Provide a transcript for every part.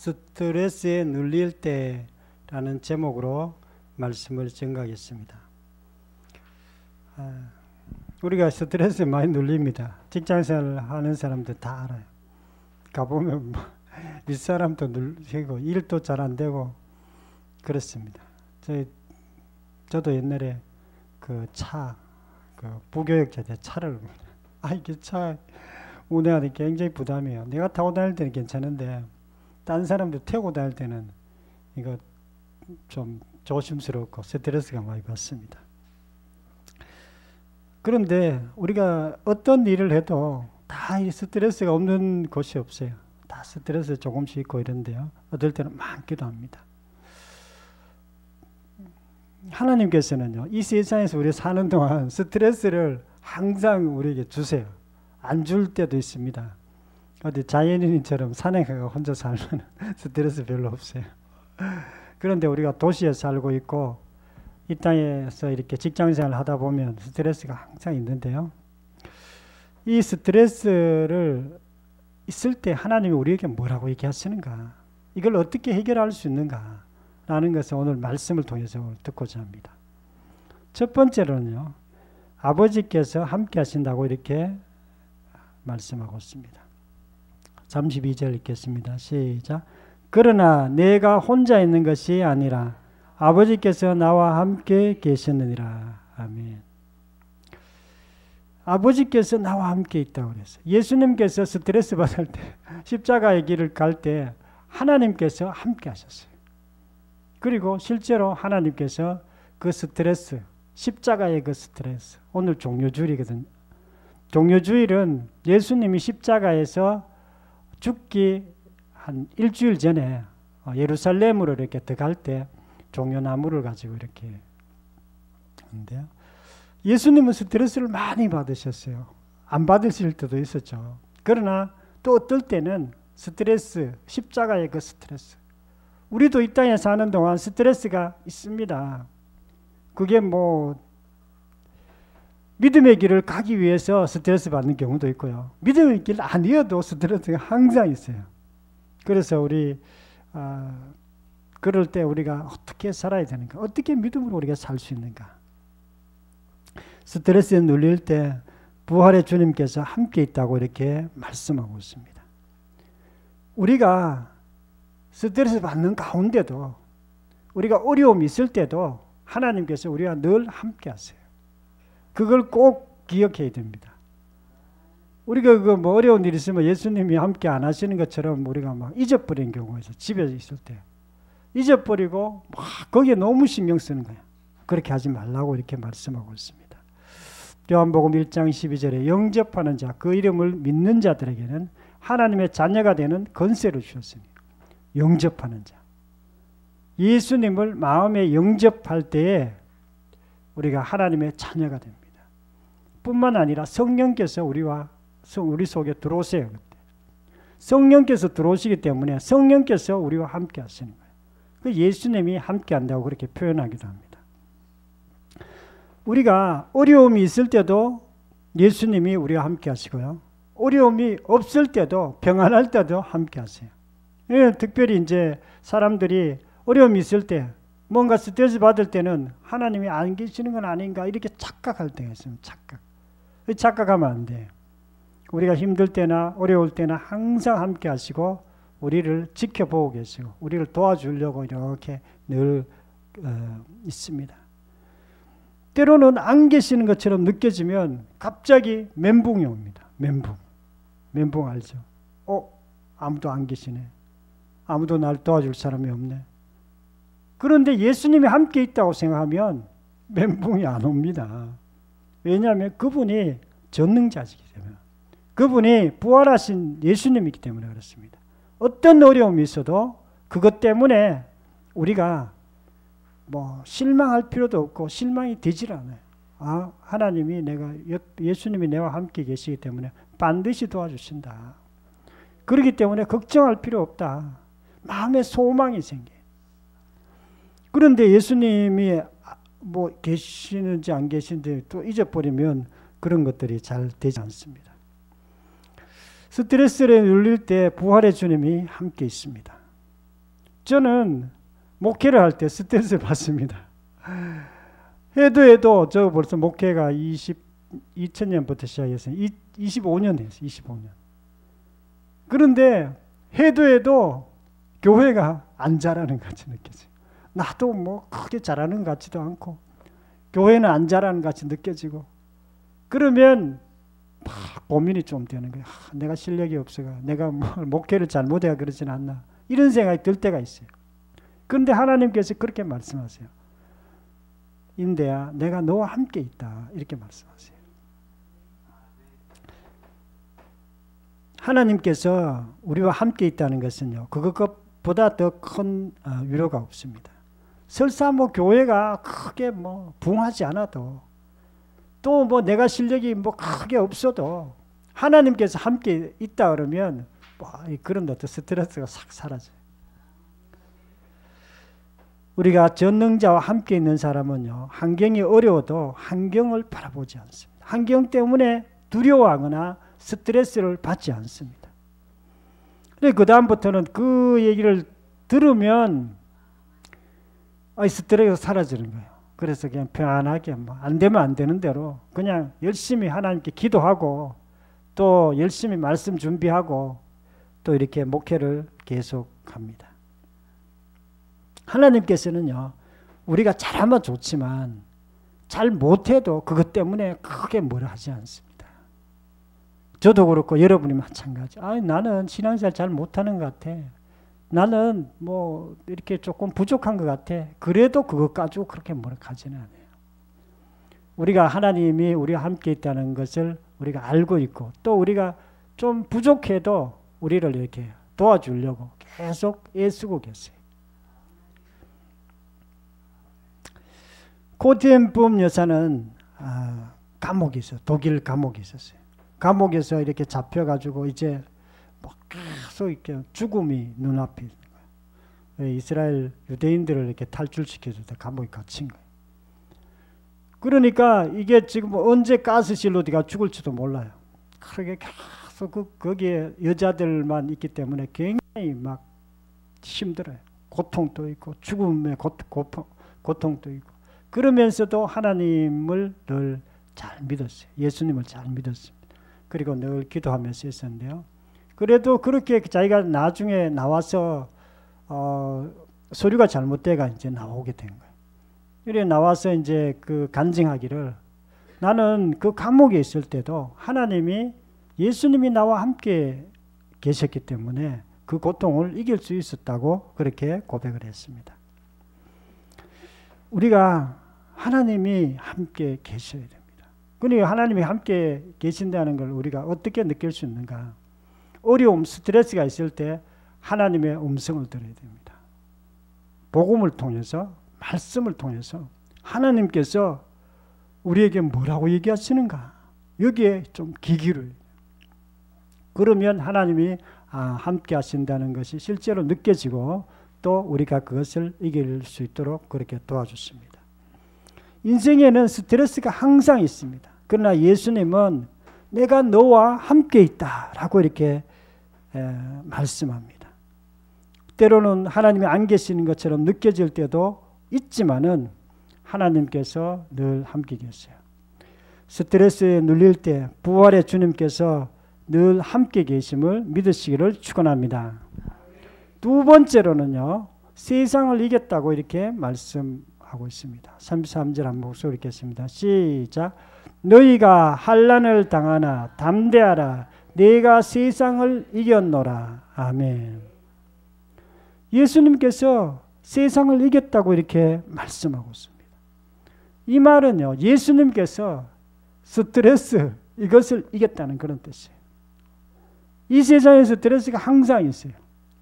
스트레스에 눌릴 때라는 제목으로 말씀을 전가하겠습니다. 우리가 스트레스에 많이 눌립니다. 직장생활 하는 사람들 다 알아요. 가보면 윗사람도 눌리고 일도 잘 안 되고 그렇습니다. 저도 옛날에 그 부교육자 때 차를 이게 차 운행하는 게 굉장히 부담이에요. 내가 타고 다닐 때는 괜찮은데 딴 사람들 태우고 다닐 때는 이거 좀 조심스럽고 스트레스가 많이 받습니다. 그런데 우리가 어떤 일을 해도 다 스트레스가 없는 곳이 없어요. 다 스트레스 조금씩 있고 이런데요. 어떨 때는 많기도 합니다. 하나님께서는요, 이 세상에서 우리 사는 동안 스트레스를 항상 우리에게 주세요. 안 줄 때도 있습니다. 어디 자연인처럼 산에 가서 혼자 살면 스트레스 별로 없어요. 그런데 우리가 도시에 살고 있고 이 땅에서 이렇게 직장생활을 하다 보면 스트레스가 항상 있는데요. 이 스트레스를 있을 때 하나님이 우리에게 뭐라고 얘기하시는가? 이걸 어떻게 해결할 수 있는가? 라는 것을 오늘 말씀을 통해서 듣고자 합니다. 첫 번째로는요, 아버지께서 함께 하신다고 이렇게 말씀하고 있습니다. 32절 읽겠습니다. 시작. 그러나 내가 혼자 있는 것이 아니라 아버지께서 나와 함께 계셨느니라. 아멘. 아버지께서 나와 함께 있다고 그랬어요. 예수님께서 스트레스 받을 때, 십자가의 길을 갈 때 하나님께서 함께 하셨어요. 그리고 실제로 하나님께서 그 스트레스, 십자가의 그 스트레스, 오늘 종료주일이거든요. 종료주일은 예수님이 십자가에서 죽기 한 일주일 전에 예루살렘으로 이렇게 들어갈 때 종려나무를 가지고 이렇게 하는데요. 예수님은 스트레스를 많이 받으셨어요. 안 받으실 때도 있었죠. 그러나 또 어떨 때는 스트레스, 십자가의 그 스트레스. 우리도 이 땅에 사는 동안 스트레스가 있습니다. 그게 믿음의 길을 가기 위해서 스트레스 받는 경우도 있고요. 믿음의 길 아니어도 스트레스가 항상 있어요. 그래서 우리 그럴 때 우리가 어떻게 살아야 되는가? 어떻게 믿음으로 우리가 살 수 있는가? 스트레스에 눌릴 때 부활의 주님께서 함께 있다고 이렇게 말씀하고 있습니다. 우리가 스트레스 받는 가운데도 우리가 어려움이 있을 때도 하나님께서 우리와 늘 함께 하세요. 그걸 꼭 기억해야 됩니다. 우리가 어려운 일이 있으면 예수님이 함께 안 하시는 것처럼 우리가 막 잊어버린 경우가 있어요. 집에 있을 때. 잊어버리고 거기에 너무 신경 쓰는 거예요. 그렇게 하지 말라고 이렇게 말씀하고 있습니다. 요한복음 1장 12절에 영접하는 자, 그 이름을 믿는 자들에게는 하나님의 자녀가 되는 권세를 주셨으니 영접하는 자. 예수님을 마음에 영접할 때에 우리가 하나님의 자녀가 됩니다. 뿐만 아니라 성령께서 우리 속에 들어오세요. 그때. 성령께서 들어오시기 때문에 성령께서 우리와 함께 하시는 거예요. 그 예수님이 함께 한다고 그렇게 표현하기도 합니다. 우리가 어려움이 있을 때도 예수님이 우리와 함께 하시고요. 어려움이 없을 때도 평안할 때도 함께 하세요. 특별히 이제 사람들이 어려움이 있을 때 뭔가 스트레스 받을 때는 하나님이 안 계시는 건 아닌가 이렇게 착각할 때가 있습니다. 착각하면 안 돼요. 우리가 힘들 때나 어려울 때나 항상 함께 하시고 우리를 지켜보고 계시고 우리를 도와주려고 이렇게 늘 있습니다. 때로는 안 계시는 것처럼 느껴지면 갑자기 멘붕이 옵니다. 멘붕 알죠? 아무도 안 계시네. 아무도 날 도와줄 사람이 없네. 그런데 예수님이 함께 있다고 생각하면 멘붕이 안 옵니다. 왜냐하면 그분이 전능자시기 때문에, 그분이 부활하신 예수님이기 때문에 그렇습니다. 어떤 어려움이 있어도 그것 때문에 우리가 실망할 필요도 없고 실망이 되질 않아요. 하나님이 예수님이 내와 함께 계시기 때문에 반드시 도와주신다. 그렇기 때문에 걱정할 필요 없다. 마음에 소망이 생겨요. 그런데 예수님이 계시는지 안 계시는지 또 잊어버리면 그런 것들이 잘 되지 않습니다. 스트레스를 눌릴 때 부활의 주님이 함께 있습니다. 저는 목회를 할 때 스트레스를 받습니다. 해도 저 벌써 목회가 2000년부터 시작했어요. 25년 했어요. 25년. 그런데 해도 교회가 안 자라는 것 같이 느껴져요. 나도 뭐 크게 잘하는 것 같지도 않고 교회는 안 자라는 것 같이 느껴지고 그러면 막 고민이 좀 되는 거예요. 내가 실력이 없어가 내가 목회를 잘못해야 그러진 않나 이런 생각이 들 때가 있어요. 그런데 하나님께서 그렇게 말씀하세요. 인대야 내가 너와 함께 있다 이렇게 말씀하세요. 하나님께서 우리와 함께 있다는 것은요. 그것보다 더 큰 위로가 없습니다. 설사 뭐 교회가 크게 뭐 부흥하지 않아도 또 뭐 내가 실력이 뭐 크게 없어도 하나님께서 함께 있다 그러면 뭐 그런 어떤 스트레스가 싹 사라져요. 우리가 전능자와 함께 있는 사람은요. 환경이 어려워도 환경을 바라보지 않습니다. 환경 때문에 두려워하거나 스트레스를 받지 않습니다. 그 다음부터는 그 얘기를 들으면 스트레스가 사라지는 거예요. 그래서 그냥 편안하게 뭐 안 되면 안 되는 대로 그냥 열심히 하나님께 기도하고 또 열심히 말씀 준비하고 또 이렇게 목회를 계속합니다. 하나님께서는요. 우리가 잘하면 좋지만 잘 못해도 그것 때문에 크게 뭐라 하지 않습니다. 저도 그렇고 여러분이 마찬가지. 나는 신앙생활 잘 못하는 것 같아. 나는 뭐 이렇게 조금 부족한 것 같아. 그래도 그것 가지고 그렇게 뭐라 하지는 않아요. 우리가 하나님이 우리와 함께 있다는 것을 우리가 알고 있고 또 우리가 좀 부족해도 우리를 이렇게 도와주려고 계속 애쓰고 계세요. 고티엔품 여사는 감옥이 있어요. 독일 감옥이 있었어요. 감옥에서 이렇게 잡혀가지고 이제 뭐 계속 이렇게 죽음이 눈앞에 있는 거예요. 이스라엘 유대인들을 이렇게 탈출시켜주다 감옥에 갇힌 거예요. 그러니까 이게 지금 언제 가스실로디가 죽을지도 몰라요. 그렇게 계속 거기에 여자들만 있기 때문에 굉장히 막 힘들어요. 고통도 있고 죽음의 고통도 있고 그러면서도 하나님을 늘 잘 믿었어요. 예수님을 잘 믿었습니다. 그리고 늘 기도하면서 했었는데요. 그래도 그렇게 자기가 나중에 나와서 서류가 잘못돼가 이제 나오게 된 거예요. 이래 나와서 이제 그 간증하기를 나는 그 감옥에 있을 때도 하나님이 예수님이 나와 함께 계셨기 때문에 그 고통을 이길 수 있었다고 그렇게 고백을 했습니다. 우리가 하나님이 함께 계셔야 됩니다. 그러니까 하나님이 함께 계신다는 걸 우리가 어떻게 느낄 수 있는가? 어려움, 스트레스가 있을 때 하나님의 음성을 들어야 됩니다. 복음을 통해서, 말씀을 통해서 하나님께서 우리에게 뭐라고 얘기하시는가? 여기에 좀 귀 기울여요. 그러면 하나님이 함께 하신다는 것이 실제로 느껴지고 또 우리가 그것을 이길 수 있도록 그렇게 도와주십니다. 인생에는 스트레스가 항상 있습니다. 그러나 예수님은 내가 너와 함께 있다라고 이렇게 말씀합니다. 때로는 하나님이 안 계시는 것처럼 느껴질 때도 있지만은 하나님께서 늘 함께 계세요. 스트레스에 눌릴 때 부활의 주님께서 늘 함께 계심을 믿으시기를 축원합니다. 두 번째로는요. 세상을 이겼다고 이렇게 말씀하고 있습니다. 33절 한번 목소리 읽겠습니다. 시작. 너희가 환난을 당하나 담대하라. 내가 세상을 이겼노라. 아멘. 예수님께서 세상을 이겼다고 이렇게 말씀하고 있습니다. 이 말은요. 예수님께서 스트레스 이것을 이겼다는 그런 뜻이에요. 이 세상에 스트레스가 항상 있어요.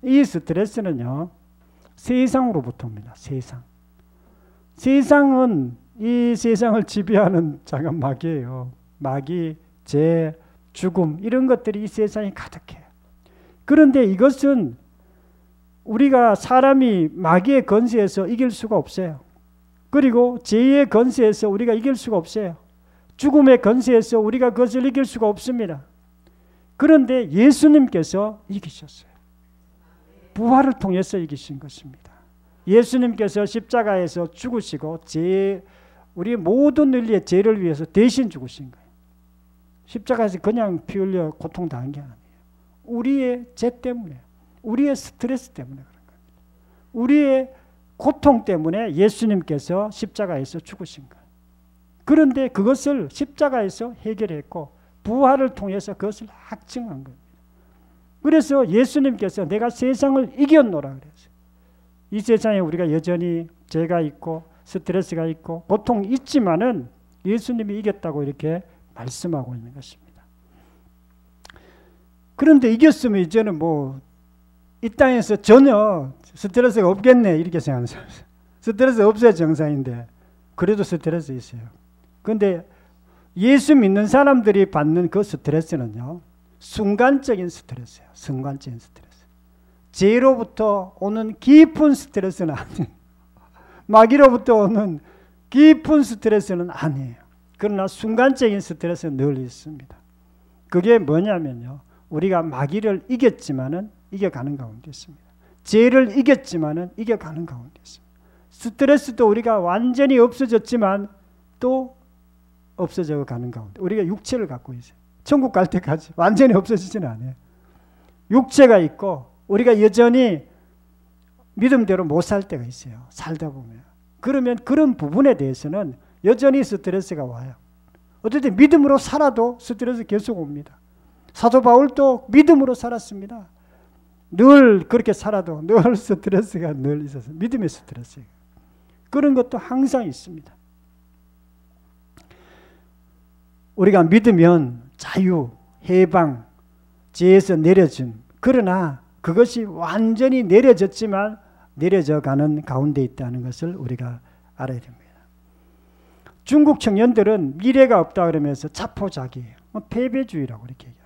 이 스트레스는요. 세상으로부터 옵니다. 세상은 이 세상을 지배하는 작은 마귀예요. 마귀, 죄, 죽음 이런 것들이 이 세상에 가득해요. 그런데 이것은 우리가 사람이 마귀의 권세에서 이길 수가 없어요. 그리고 죄의 권세에서 우리가 이길 수가 없어요. 죽음의 권세에서 우리가 그것을 이길 수가 없습니다. 그런데 예수님께서 이기셨어요. 부활을 통해서 이기신 것입니다. 예수님께서 십자가에서 죽으시고 우리 모든 인류의 죄를 위해서 대신 죽으신 거예요. 십자가에서 그냥 피 흘려 고통당한 게 아니에요. 우리의 죄 때문에, 우리의 스트레스 때문에 그런 겁니다. 우리의 고통 때문에 예수님께서 십자가에서 죽으신 거예요. 그런데 그것을 십자가에서 해결했고 부활을 통해서 그것을 확증한 겁니다. 그래서 예수님께서 내가 세상을 이겼노라 그랬어요. 이 세상에 우리가 여전히 죄가 있고 스트레스가 있고 고통이 있지만은 예수님이 이겼다고 이렇게 말씀하고 있는 것입니다. 그런데 이겼으면 이제는 뭐 이 땅에서 전혀 스트레스가 없겠네 이렇게 생각하는 사람. 스트레스 없어야 정상인데 그래도 스트레스 있어요. 그런데 예수 믿는 사람들이 받는 그 스트레스는요, 순간적인 스트레스예요. 순간적인 스트레스. 죄로부터 오는 깊은 스트레스는 아니에요. 마귀로부터 오는 깊은 스트레스는 아니에요. 그러나 순간적인 스트레스는 늘 있습니다. 그게 뭐냐면요, 우리가 마귀를 이겼지만은 이겨가는 가운데 있습니다. 죄를 이겼지만은 이겨가는 가운데 있습니다. 스트레스도 우리가 완전히 없어졌지만 또 없어져 가는 가운데 우리가 육체를 갖고 있어요. 천국 갈 때까지 완전히 없어지지는 않아요. 육체가 있고 우리가 여전히 믿음대로 못 살 때가 있어요. 살다 보면. 그러면 그런 부분에 대해서는 여전히 스트레스가 와요. 어쨌든 믿음으로 살아도 스트레스 계속 옵니다. 사도 바울도 믿음으로 살았습니다. 늘 그렇게 살아도 늘 스트레스가 늘 있었어요. 믿음의 스트레스. 그런 것도 항상 있습니다. 우리가 믿으면 자유, 해방, 죄에서 내려짐. 그러나 그것이 완전히 내려졌지만 내려져 가는 가운데 있다는 것을 우리가 알아야 됩니다. 중국 청년들은 미래가 없다 그러면서 자포자기예요. 패배주의라고 이렇게 얘기합니다.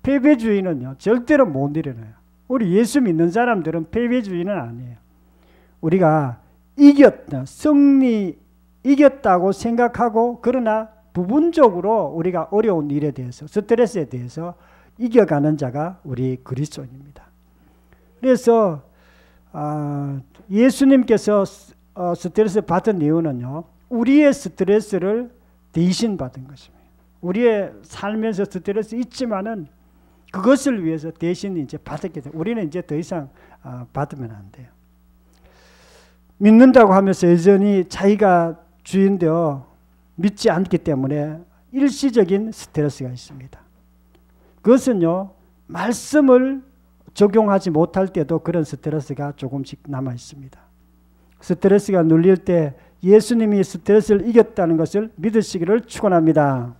패배주의는요, 절대로 못 일어나요. 우리 예수 믿는 사람들은 패배주의는 아니에요. 우리가 이겼다, 이겼다고 생각하고 그러나 부분적으로 우리가 어려운 일에 대해서 스트레스에 대해서 이겨가는 자가 우리 그리스도인입니다. 그래서 예수님께서 스트레스 받은 이유는요, 우리의 스트레스를 대신 받은 것입니다. 우리의 살면서 스트레스 있지만은 그것을 위해서 대신 이제 받았기 때문에 우리는 이제 더 이상 받으면 안 돼요. 믿는다고 하면서 여전히 자기가 주인되어 믿지 않기 때문에 일시적인 스트레스가 있습니다. 그것은요, 말씀을 적용하지 못할 때도 그런 스트레스가 조금씩 남아 있습니다. 스트레스가 눌릴 때 예수님이 스트레스를 이겼다는 것을 믿으시기를 축원합니다.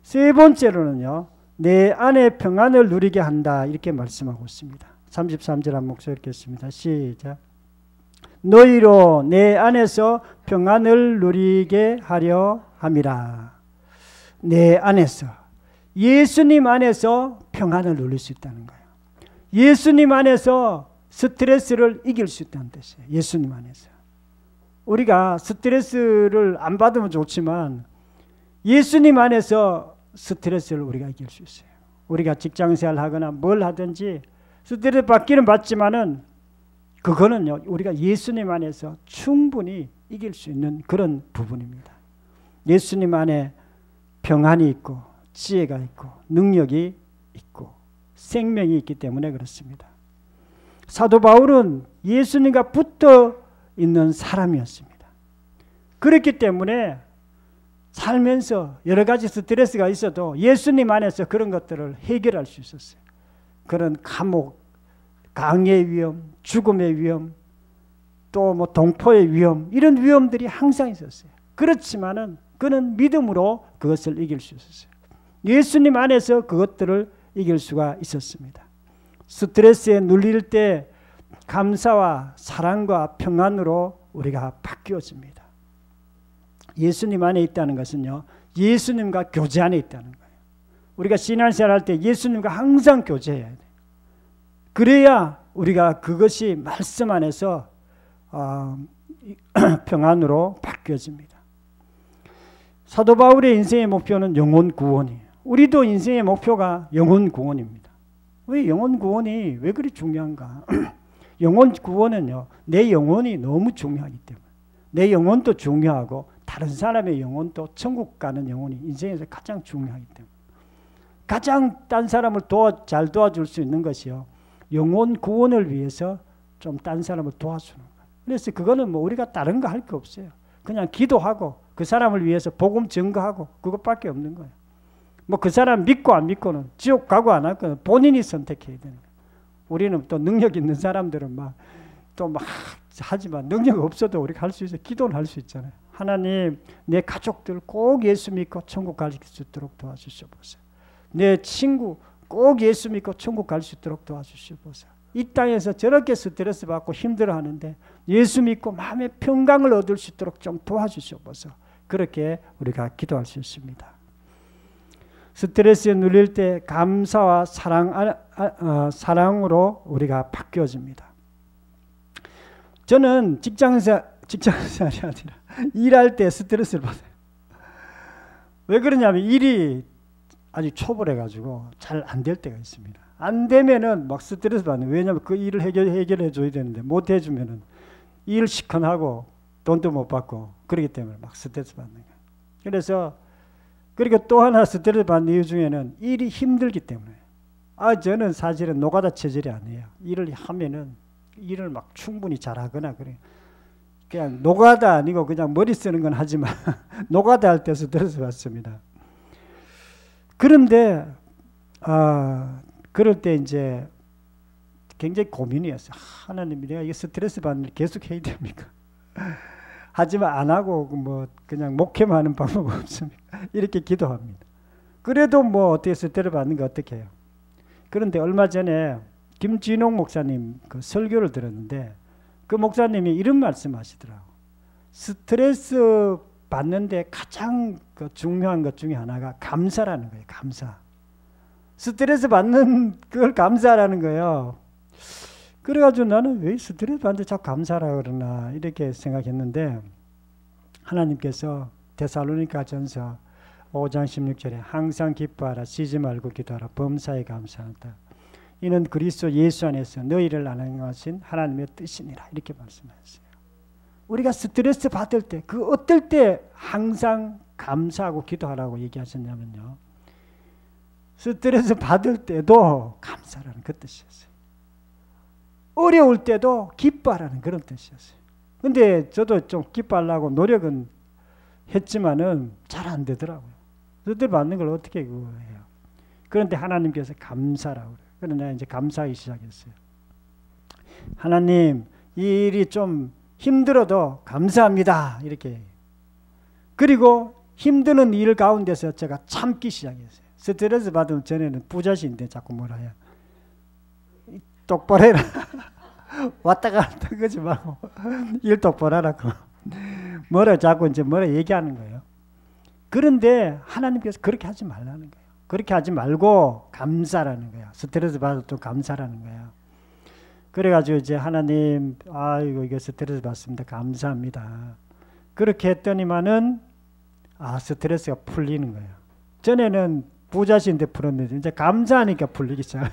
세 번째로는요, 내 안에 평안을 누리게 한다 이렇게 말씀하고 있습니다. 33절 한 목소리 읽겠습니다. 시작. 너희로 내 안에서 평안을 누리게 하려 함이라. 내 안에서, 예수님 안에서 평안을 누릴 수 있다는 거예요. 예수님 안에서 스트레스를 이길 수 있다는 뜻이에요. 예수님 안에서. 우리가 스트레스를 안 받으면 좋지만 예수님 안에서 스트레스를 우리가 이길 수 있어요. 우리가 직장생활 하거나 뭘 하든지 스트레스 받기는 받지만은 그거는요, 우리가 예수님 안에서 충분히 이길 수 있는 그런 부분입니다. 예수님 안에 평안이 있고 지혜가 있고 능력이 있고 생명이 있기 때문에 그렇습니다. 사도 바울은 예수님과 붙어 있는 사람이었습니다. 그렇기 때문에 살면서 여러 가지 스트레스가 있어도 예수님 안에서 그런 것들을 해결할 수 있었어요. 그런 감옥, 강의 위험, 죽음의 위험, 또 뭐 동포의 위험, 이런 위험들이 항상 있었어요. 그렇지만은 그는 믿음으로 그것을 이길 수 있었어요. 예수님 안에서 그것들을 이길 수가 있었습니다. 스트레스에 눌릴 때 감사와 사랑과 평안으로 우리가 바뀌어집니다. 예수님 안에 있다는 것은요, 예수님과 교제 안에 있다는 거예요. 우리가 신앙생활 할 때 예수님과 항상 교제해야 돼요. 그래야 우리가 그것이 말씀 안에서 평안으로 바뀌어집니다. 사도 바울의 인생의 목표는 영혼 구원이에요. 우리도 인생의 목표가 영혼 구원입니다. 왜 영혼 구원이 왜 그리 중요한가? 영혼 구원은요, 내 영혼이 너무 중요하기 때문에. 내 영혼도 중요하고 다른 사람의 영혼도 천국 가는 영혼이 인생에서 가장 중요하기 때문에. 가장 딴 사람을 잘 도와줄 수 있는 것이요, 영혼 구원을 위해서 좀 딴 사람을 도와주는 거예요. 그래서 그거는 뭐 우리가 다른 거 할 거 없어요. 그냥 기도하고 그 사람을 위해서 복음 전거하고 그것밖에 없는 거예요. 뭐 그 사람 믿고 안 믿고는 지옥 가고 안 할 거는 본인이 선택해야 되는 거예요. 우리는 또 능력 있는 사람들은 또 막 하지만 능력 없어도 우리가 할 수 있어요. 기도는 할 수 있잖아요. 하나님, 내 가족들 꼭 예수 믿고 천국 갈 수 있도록 도와주시옵소서. 내 친구 꼭 예수 믿고 천국 갈 수 있도록 도와주시옵소서. 이 땅에서 저렇게 스트레스 받고 힘들어하는데 예수 믿고 마음의 평강을 얻을 수 있도록 좀 도와주시옵소서. 그렇게 우리가 기도할 수 있습니다. 스트레스에 눌릴 때 감사와 사랑으로 우리가 바뀌어집니다. 저는 직장생활이 아니라 일할 때 스트레스를 받아요. 왜 그러냐면 일이 아주 초벌해가지고 잘 안 될 때가 있습니다. 안 되면은 막 스트레스 받는 거예요. 왜냐하면 그 일을 해결해 줘야 되는데 못 해주면은 일 시큰하고 돈도 못 받고 그렇기 때문에 막 스트레스 받는 거예요. 그래서 그리고 또 하나 스트레스 받는 이유 중에는 일이 힘들기 때문에. 저는 사실은 노가다 체질이 아니에요. 일을 하면은 일을 막 충분히 잘하거나 그래요. 그냥 노가다 아니고 그냥 머리 쓰는 건 하지만 노가다 할 때 스트레스 받습니다. 그런데 그럴 때 이제 굉장히 고민이었어요. 하나님, 내가 이 스트레스 받는 일 계속 해야 됩니까? 하지만 안 하고 뭐 그냥 목회만 하는 방법 없습니까? 이렇게 기도합니다. 그래도 뭐 어떻게 스트레스 받는 거 어떻게 해요? 그런데 얼마 전에 김진홍 목사님 그 설교를 들었는데 그 목사님이 이런 말씀하시더라고. 스트레스 받는데 가장 그 중요한 것 중에 하나가 감사라는 거예요. 감사. 스트레스 받는 걸 감사라는 거예요. 그래가지고 나는 왜 스트레스 받는데 자꾸 감사라 그러나 이렇게 생각했는데 하나님께서 데살로니가 전서 5장 16절에 항상 기뻐하라, 쉬지 말고 기도하라, 범사에 감사하다. 이는 그리스도 예수 안에서 너희를 안행하신 하나님의 뜻이니라. 이렇게 말씀하셨어요. 우리가 스트레스 받을 때 그 어떨 때 항상 감사하고 기도하라고 얘기하셨냐면요, 스트레스 받을 때도 감사라는 그 뜻이었어요. 어려울 때도 기뻐하라는 그런 뜻이었어요. 근데 저도 좀 기뻐하려고 노력은 했지만은 잘 안 되더라고요. 스트레스 받는 걸 어떻게 그거 해요. 그런데 하나님께서 감사라고 그래요. 그래서 내가 이제 감사하기 시작했어요. 하나님, 이 일이 좀 힘들어도 감사합니다. 이렇게. 그리고 힘드는 일 가운데서 제가 참기 시작했어요. 스트레스 받으면 전에는 부자신데 자꾸 뭐라 해요. 똑바로 해라. 왔다 갔다 그러지 말고 일 똑바로 하라고. 뭐라 자꾸 이제 뭐라 얘기하는 거예요. 그런데 하나님께서 그렇게 하지 말라는 거예요. 그렇게 하지 말고 감사라는 거야. 스트레스 받아도 감사라는 거야. 그래가지고 이제 하나님, 아이고 이거 스트레스 받습니다. 감사합니다. 그렇게 했더니만은 스트레스가 풀리는 거예요. 전에는 부자신데 풀었는데 이제 감사하니까 풀리기 시작.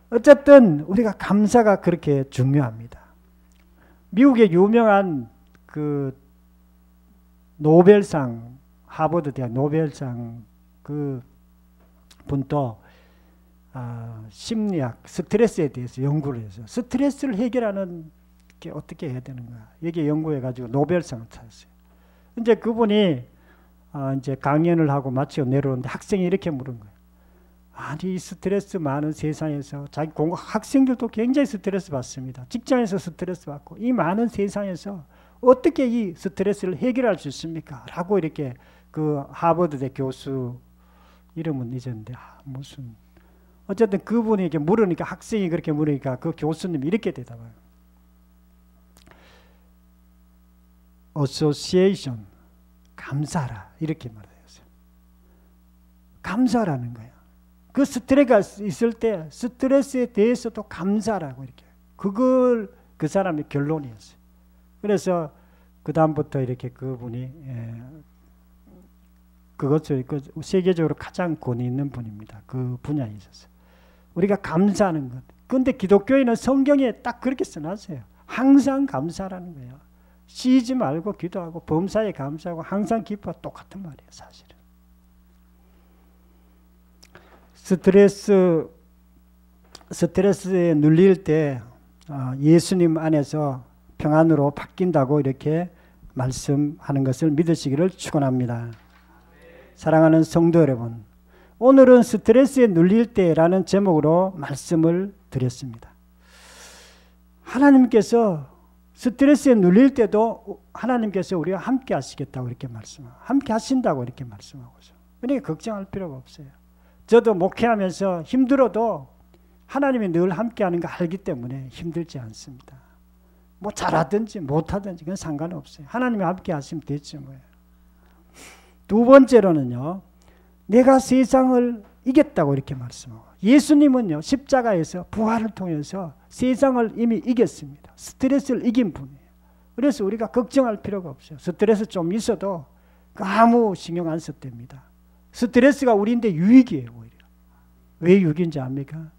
어쨌든 우리가 감사가 그렇게 중요합니다. 미국의 유명한 그 노벨상, 하버드 대학 노벨상 그 분도 심리학, 스트레스에 대해서 연구를 해서 스트레스를 해결하는 게 어떻게 해야 되는가 여기에 연구해가지고 노벨상을 찾았어요. 이제 그분이 이제 강연을 하고 마치고 내려오는데 학생이 이렇게 물은 거예요. 아니, 이 스트레스 많은 세상에서 자기 학생들도 굉장히 스트레스 받습니다. 직장에서 스트레스 받고 이 많은 세상에서 어떻게 이 스트레스를 해결할 수 있습니까? 라고 이렇게 그 하버드대 교수 이름은 잊었는데 무슨 어쨌든 그분이 이렇게 물으니까 학생이 그렇게 물으니까 그 교수님이 이렇게 대답해요. Association, 감사라 이렇게 말했어요. 감사라는 거예요. 그 스트레스가 있을 때 스트레스에 대해서도 감사라고 이렇게 그걸 그 사람의 결론이었어요. 그래서 그 다음부터 이렇게 그분이 그것을 세계적으로 가장 권위 있는 분입니다. 그 분야에 있어서 우리가 감사하는 것. 그런데 기독교인은 성경에 딱 그렇게 써놨어요. 항상 감사라는 거예요. 쉬지 말고 기도하고 범사에 감사하고 항상 기뻐하고 똑같은 말이에요. 사실은. 스트레스에 눌릴 때 예수님 안에서 평안으로 바뀐다고 이렇게 말씀하는 것을 믿으시기를 축원합니다. 사랑하는 성도 여러분, 오늘은 스트레스에 눌릴 때라는 제목으로 말씀을 드렸습니다. 하나님께서 스트레스에 눌릴 때도 하나님께서 우리와 함께 하시겠다고 이렇게 말씀하고 함께 하신다고 이렇게 말씀하고 있어요. 그러니까 걱정할 필요가 없어요. 저도 목회하면서 힘들어도 하나님이 늘 함께하는 거 알기 때문에 힘들지 않습니다. 뭐 잘하든지 못하든지 그건 상관없어요. 하나님이 함께 하시면 되죠. 뭐예요. 두 번째로는요. 내가 세상을 이겼다고 이렇게 말씀하고 예수님은요. 십자가에서 부활을 통해서 세상을 이미 이겼습니다. 스트레스를 이긴 분이에요. 그래서 우리가 걱정할 필요가 없어요. 스트레스 좀 있어도 아무 신경 안 써도 됩니다. 스트레스가 우리인데 유익이에요. 오히려. 왜 유익인지 압니까?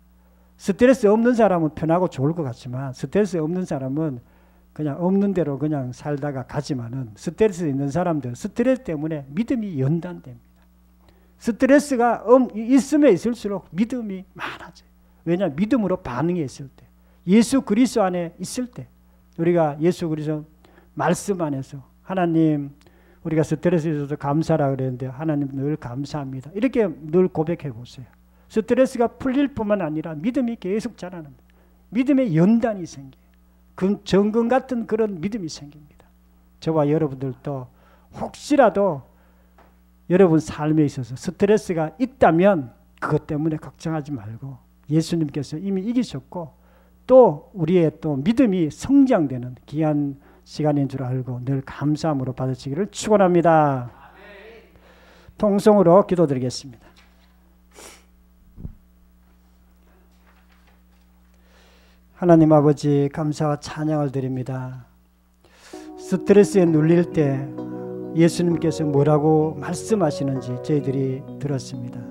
스트레스 없는 사람은 편하고 좋을 것 같지만 스트레스 없는 사람은 그냥 없는 대로 그냥 살다가 가지만은 스트레스 있는 사람들 스트레스 때문에 믿음이 연단됩니다. 스트레스가 있으면 있을수록 믿음이 많아져요. 왜냐하면 믿음으로 반응했을 때 예수 그리스도 안에 있을 때 우리가 예수 그리스도 말씀 안에서 하나님 우리가 스트레스에 있어서 감사라 그랬는데 하나님 늘 감사합니다. 이렇게 늘 고백해 보세요. 스트레스가 풀릴 뿐만 아니라 믿음이 계속 자라는 믿음의 연단이 생겨요. 그 정금 같은 그런 믿음이 생깁니다. 저와 여러분들도 혹시라도 여러분 삶에 있어서 스트레스가 있다면 그것 때문에 걱정하지 말고 예수님께서 이미 이기셨고 또 우리의 또 믿음이 성장되는 귀한 시간인 줄 알고 늘 감사함으로 받으시기를 축원합니다. 통성으로 기도드리겠습니다. 하나님 아버지 감사와 찬양을 드립니다. 스트레스에 눌릴 때 예수님께서 뭐라고 말씀하시는지 저희들이 들었습니다.